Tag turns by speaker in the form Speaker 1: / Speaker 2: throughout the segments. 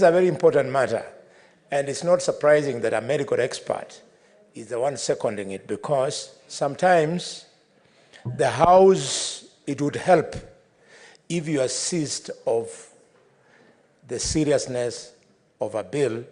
Speaker 1: is a very important matter, and it's not surprising that a medical expert is the one seconding it, because sometimes the House, it would help if you assist of the seriousness of a bill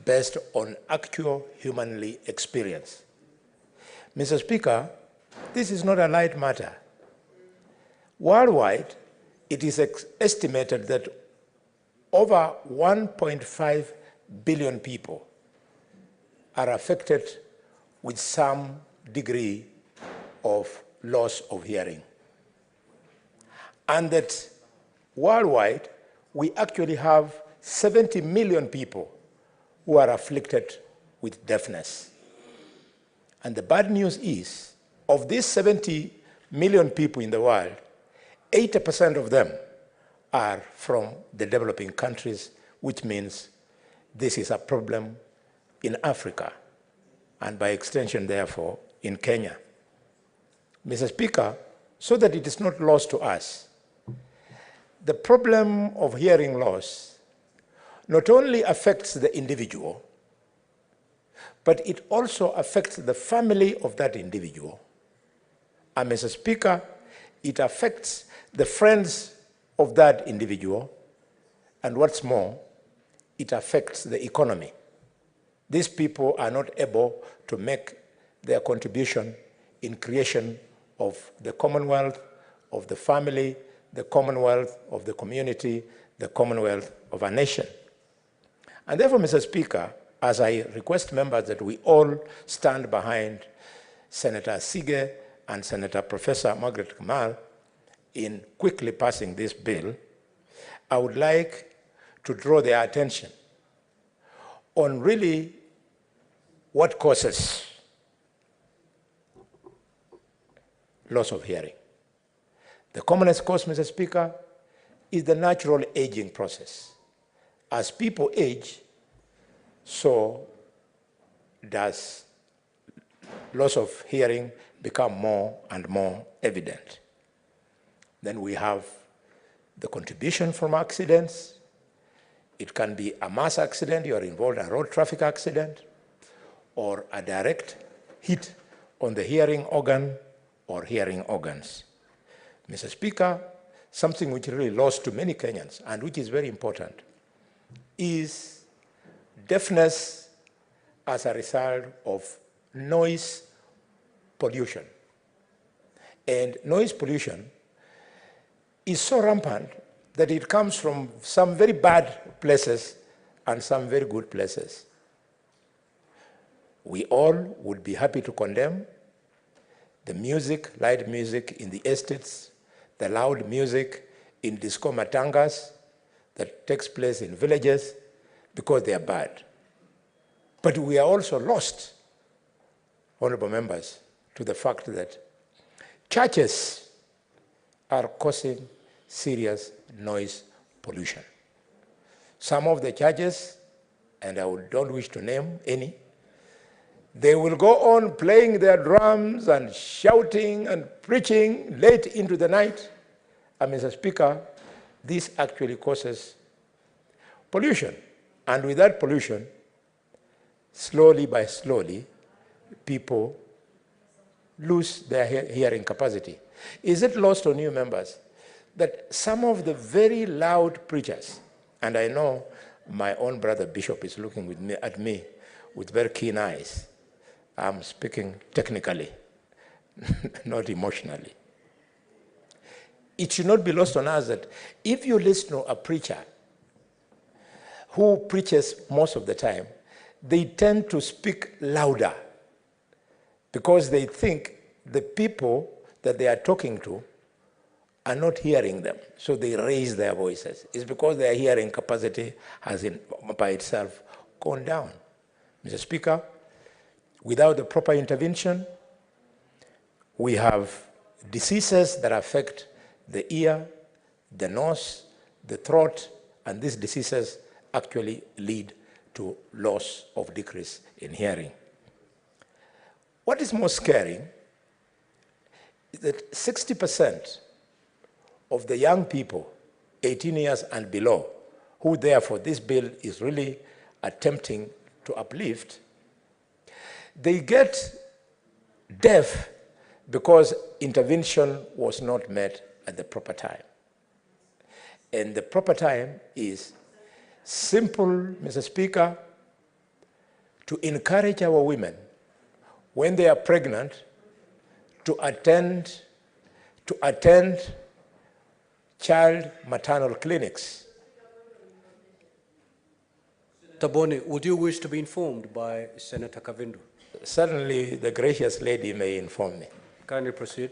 Speaker 1: based on actual humanly experience. Mr. Speaker, this is not a light matter. Worldwide, it is estimated that over 1.5 billion people are affected with some degree of loss of hearing. And that worldwide, we actually have 70 million people who are afflicted with deafness. And the bad news is, of these 70 million people in the world, 80% of them are from the developing countries, which means this is a problem in Africa, and by extension, therefore, in Kenya. Mr. Speaker, so that it is not lost to us, the problem of hearing loss not only affects the individual, but it also affects the family of that individual. And Mr. Speaker, it affects the friends of that individual, and what's more, it affects the economy. These people are not able to make their contribution in creation of the commonwealth, of the family, the commonwealth of the community, the commonwealth of a nation. And therefore, Mr. Speaker, as I request members that we all stand behind Senator Sige and Senator Professor Margaret Kamal in quickly passing this bill, I would like to draw their attention on really what causes loss of hearing. The commonest cause, Mr. Speaker, is the natural aging process. As people age, so does loss of hearing become more and more evident. Then we have the contribution from accidents. It can be a mass accident, you are involved in a road traffic accident, or a direct hit on the hearing organ or hearing organs. Mr. Speaker, something which really lost to many Kenyans and which is very important is deafness as a result of noise pollution. And noise pollution is so rampant that it comes from some very bad places and some very good places. We all would be happy to condemn the music, loud music in the estates, the loud music in disco matangas that takes place in villages, because they are bad. But we are also lost, honorable members, to the fact that churches are causing serious noise pollution. Some of the churches, and I don't wish to name any, they will go on playing their drums and shouting and preaching late into the night. And Mr. Speaker, this actually causes pollution. And with that pollution, slowly by slowly, people lose their hearing capacity. Is it lost on you, members, that some of the very loud preachers, and I know my own brother Bishop is looking at me with very keen eyes. I'm speaking technically, not emotionally. It should not be lost on us that if you listen to a preacher who preaches most of the time, they tend to speak louder because they think the people that they are talking to are not hearing them, so they raise their voices. It's because their hearing capacity has by itself gone down. Mr. Speaker, without the proper intervention, we have diseases that affect the ear, the nose, the throat, and these diseases actually lead to loss of decrease in hearing. What is more scary is that 60% of the young people, 18 years and below, who therefore this bill is really attempting to uplift, they get deaf because intervention was not met at the proper time. And the proper time is simple, Mr. Speaker, to encourage our women when they are pregnant to attend child maternal clinics.
Speaker 2: Senator Boni, would you wish to be informed by Senator Kavindu?
Speaker 1: Certainly, the gracious lady may inform me.
Speaker 2: Kindly proceed.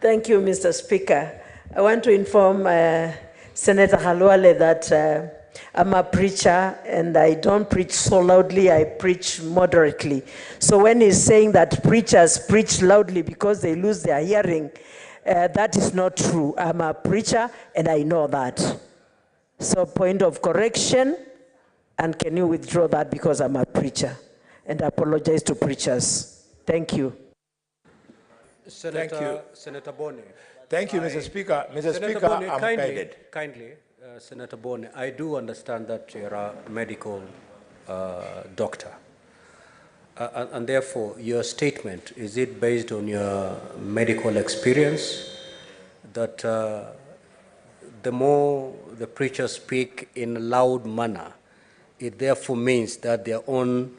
Speaker 3: Thank you, Mr. Speaker. I want to inform Senator Khalwale that I'm a preacher and I don't preach so loudly, I preach moderately. So when he's saying that preachers preach loudly because they lose their hearing, that is not true. I'm a preacher and I know that. So point of correction, and can you withdraw that because I'm a preacher? And I apologize to preachers. Thank you.
Speaker 2: Senator Boni.
Speaker 1: Thank you, Mr. Speaker. Mr. Speaker,
Speaker 2: Boni,
Speaker 1: I'm guided.
Speaker 2: Kindly, Senator Boni, I do understand that you're a medical doctor. And therefore, your statement, is it based on your medical experience that the more the preachers speak in a loud manner, it therefore means that their own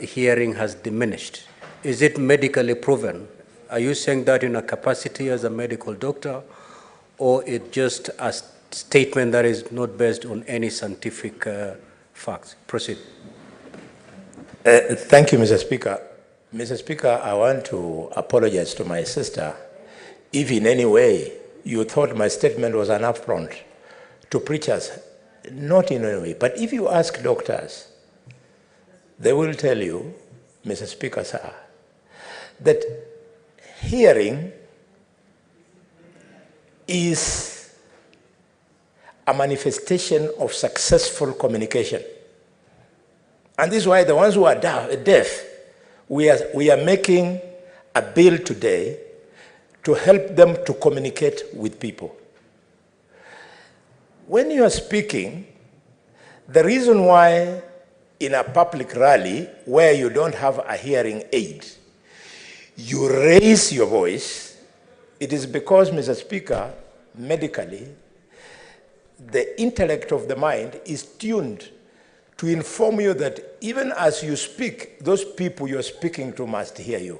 Speaker 2: hearing has diminished? Is it medically proven? Are you saying that in a capacity as a medical doctor, or it just a statement that is not based on any scientific facts? Proceed.
Speaker 1: Thank you, Mr. Speaker. Mr. Speaker, I want to apologize to my sister if in any way you thought my statement was an affront to preachers. Not in any way. But if you ask doctors, they will tell you, Mr. Speaker, sir, that hearing is a manifestation of successful communication. And this is why the ones who are deaf, we are making a bill today to help them to communicate with people. When you are speaking, the reason why in a public rally where you don't have a hearing aid, you raise your voice, it is because, Mr. Speaker, medically, the intellect of the mind is tuned to inform you that even as you speak, those people you're speaking to must hear you.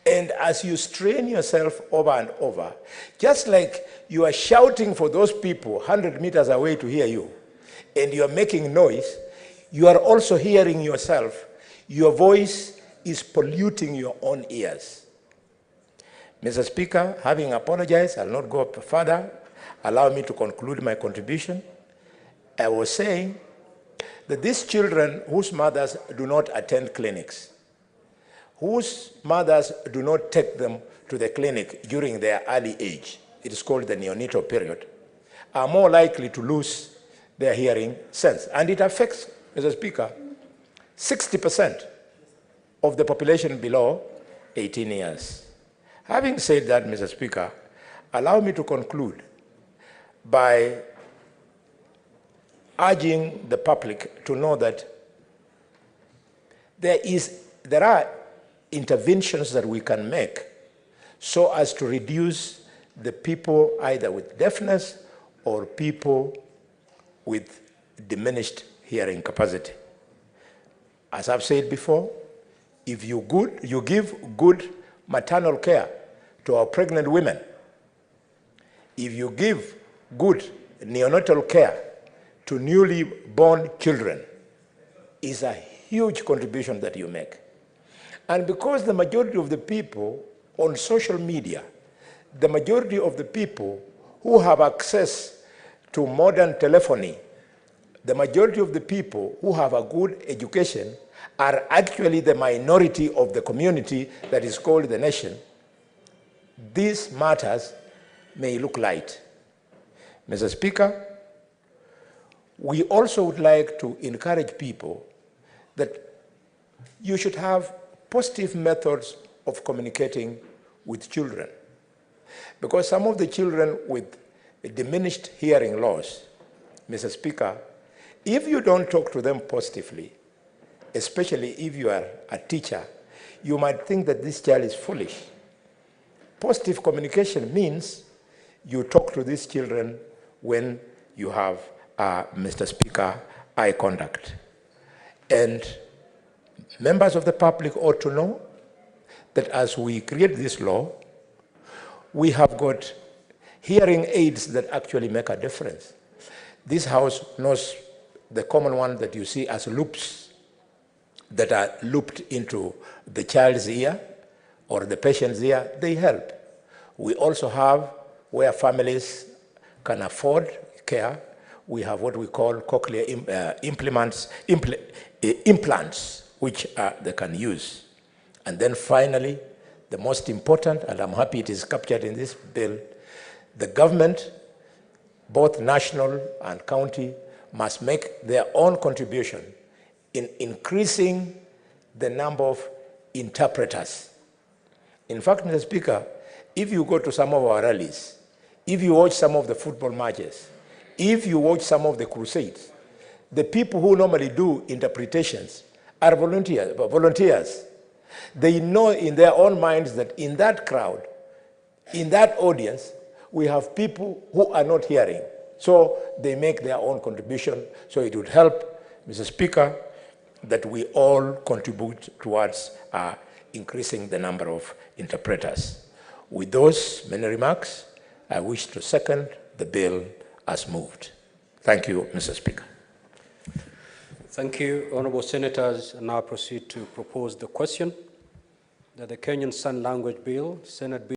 Speaker 1: And as you strain yourself over and over, just like you are shouting for those people 100 meters away to hear you, and you are making noise, you are also hearing yourself. Your voice is polluting your own ears. Mr. Speaker, having apologized, I'll not go further. Allow me to conclude my contribution. I was saying that these children whose mothers do not attend clinics, whose mothers do not take them to the clinic during their early age, it is called the neonatal period, are more likely to lose their hearing sense. And it affects, Mr. Speaker, 60% of the population below 18 years. Having said that, Mr. Speaker, allow me to conclude by urging the public to know that there are interventions that we can make so as to reduce the people either with deafness or people with diminished hearing capacity. As I've said before, if you give good maternal care to our pregnant women, if you give good neonatal care to newly born children, is a huge contribution that you make. And because the majority of the people on social media, the majority of the people who have access to modern telephony, the majority of the people who have a good education are actually the minority of the community that is called the nation, these matters may look light. Mr. Speaker, we also would like to encourage people that you should have positive methods of communicating with children. Because some of the children with diminished hearing loss, Mr. Speaker, if you don't talk to them positively, especially if you are a teacher, you might think that this child is foolish. Positive communication means you talk to these children when you have, Mr. Speaker, eye contact. And members of the public ought to know that as we create this law, we have got hearing aids that actually make a difference. This House knows the common one that you see as loops that are looped into the child's ear or the patient's ear. They help. We also have, where families can afford care, we have what we call cochlear implants, which they can use. And then finally, the most important, and I'm happy it is captured in this bill, the government, both national and county, must make their own contribution in increasing the number of interpreters. In fact, Mr. Speaker, if you go to some of our rallies, if you watch some of the football matches, if you watch some of the crusades, the people who normally do interpretations are volunteers. They know in their own minds that in that crowd, in that audience, we have people who are not hearing. So they make their own contribution. So it would help, Mr. Speaker, that we all contribute towards increasing the number of interpreters. With those many remarks, I wish to second the bill as moved. Thank you, Mr. Speaker.
Speaker 2: Thank you, Honourable Senators. I now proceed to propose the question that the Kenyan Sign Language Bill, Senate Bill